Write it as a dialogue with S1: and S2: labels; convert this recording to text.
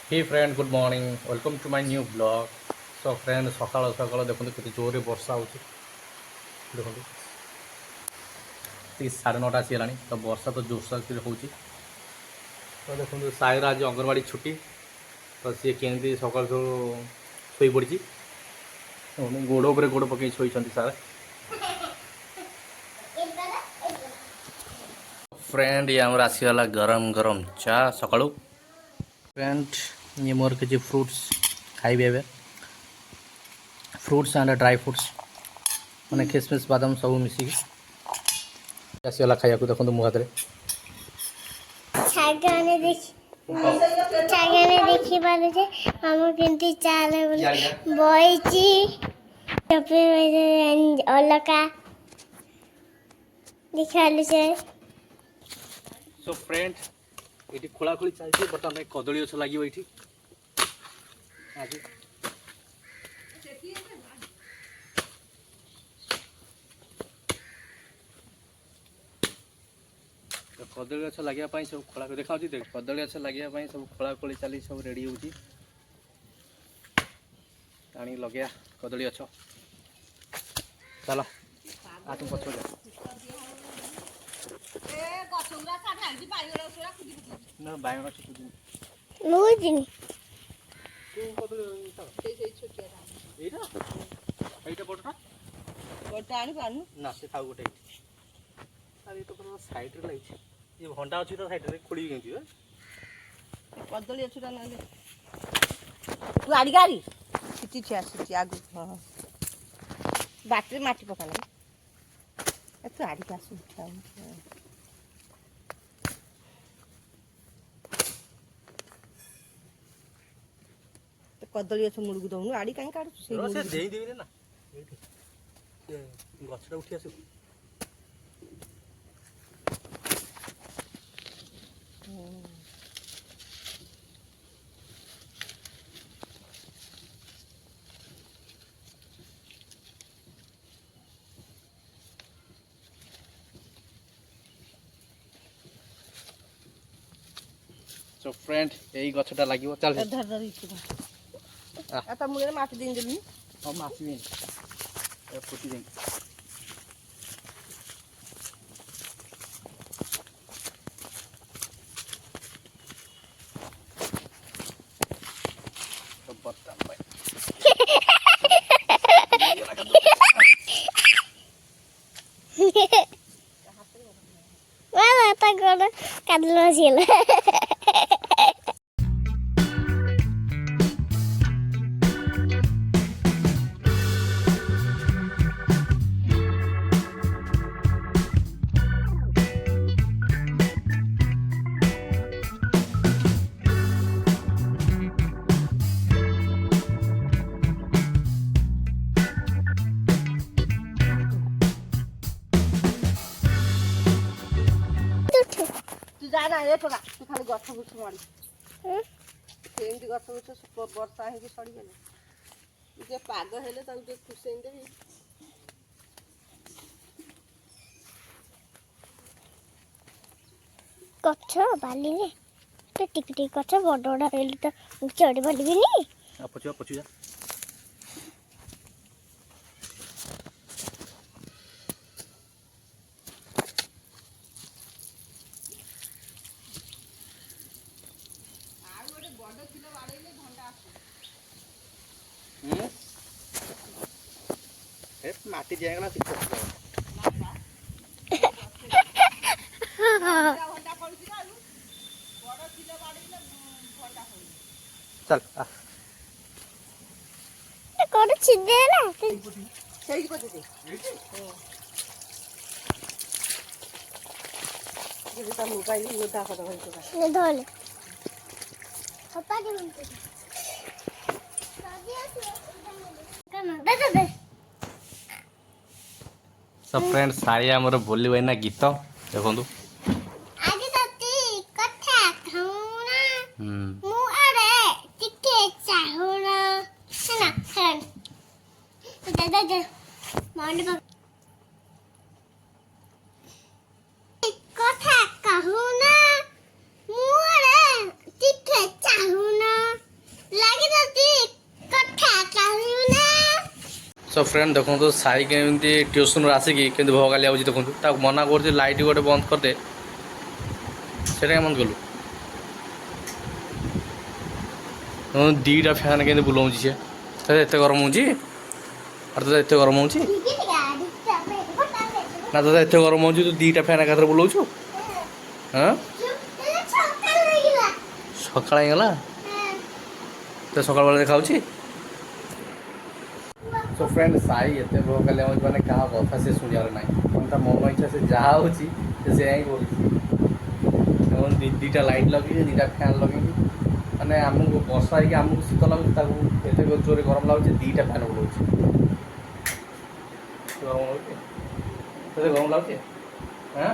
S1: Hey friend good morning welcome to my new blog. So friend सकाल सकाल देखते के जोर वर्षा हो देखो ठीक 9:30 आसीगला तो वर्षा तो जोरसोर हो तो देखो साईर आज अंगनवाड़ी छुट्टी तो सी केमी सकाल शो पड़ी गोड़ उपर गोड़ पकई शोई सार फ्रेंड ये आमर आसीगला गरम गरम चा सकाळू फ्रेंड ये मोर किसी फ्रुट्स खाइबे एबे फ्रुट्स एंड ड्राई फ्रुट्स मैंने किसमिस बादाम सब मिसिक आसीगला खाया देखो मो हाथ
S2: देखी पारे हम केमती चाले बईची अलका दिखालु से
S1: सो फ्रेंड ये खोलाखोली चलती बर्तमान कदली गछ लगे ये आज कदली गछ लगे सब खोला देखा देख कदली गछ लगे सब खोलाखोली चली सब रेडी हो लगे कदली गछ चल आ तुम पछ ना बायण
S2: मुजिनी
S1: ना से था गोटे अरे तो साइड रे लगी ये भंडा अच्छी तो साइड रे खोली गई
S3: कदली अच्छुरा ना तू आड़ी गाड़ी सिटी छे सिटी आगु हां बाटरे माटी पकाला तू आड़ी का सुठा तो कदली अच्छ मुड़गु दउनु आड़ी काई काढु से
S1: से देई देबे ना एठी गछटा उठी आसु सो फ्रेंड यही गछटा लागिवो चल
S3: धर धर इछु आता मुगे माटी दिन देली
S1: हम आसीबे ए फुटी दे तो बर्तन भाई
S2: वाला ता गोड़ कादलो छिला
S3: तू जा ना ए टोका तू खाली गछ गुछ मारी सेंदी गछ गुछ वर्षा हे सड़ी गेले जे पाग हेले ताऊ जे खुसेन देबी
S2: गछ बाली रे तो टिक टिक गछ बड़ बड़ हेली तो चढ़ी परिबिनी
S1: आ पछुआ पछुआ माटी जाएगा चल
S2: कोड छिदे ना
S3: सही को दे ये तो मोबाइल ये दा को भाई तो
S2: ने धोले पप्पा के मन पे दे दे दे
S1: सब फ्रेंड सारी आमर बोली भाई ना गीत देखो
S2: आज तती कथा खाउना मु अरे टिके चाहुना है ना फ्रेंड दे दे दे मांडी कथा कहूना मु अरे टिके चाहुना
S1: सो फ्रेंड देखो तो साई केमती ट्यूशन आसिकी केमती भगाली आउची देखो ताक मना कर लाइट गोटे बंद करदे सेटा बंद कलु दीटा फैन केमती बुलाऊँगी सी एत गरम हो तो एत गरम हो ना दादा एत गरम हो तू दीटा फैन एकाथरे बुलाऊँ हाँ सकाळ गला तो सकाळ बेला देखा सो फ्रेंड साई एत भोगाली मैंने क्या कथा से शुणार ना ता मन इच्छा से जहाँ हो बोलती दीटा लाइट लगे दीटा फैन लगे मैंने आमको बर्षा है आमको शीत लगुच एत जोर गरम लगुच दीटा फैन बुलाऊँ गरम लगुच गरम लगुच हाँ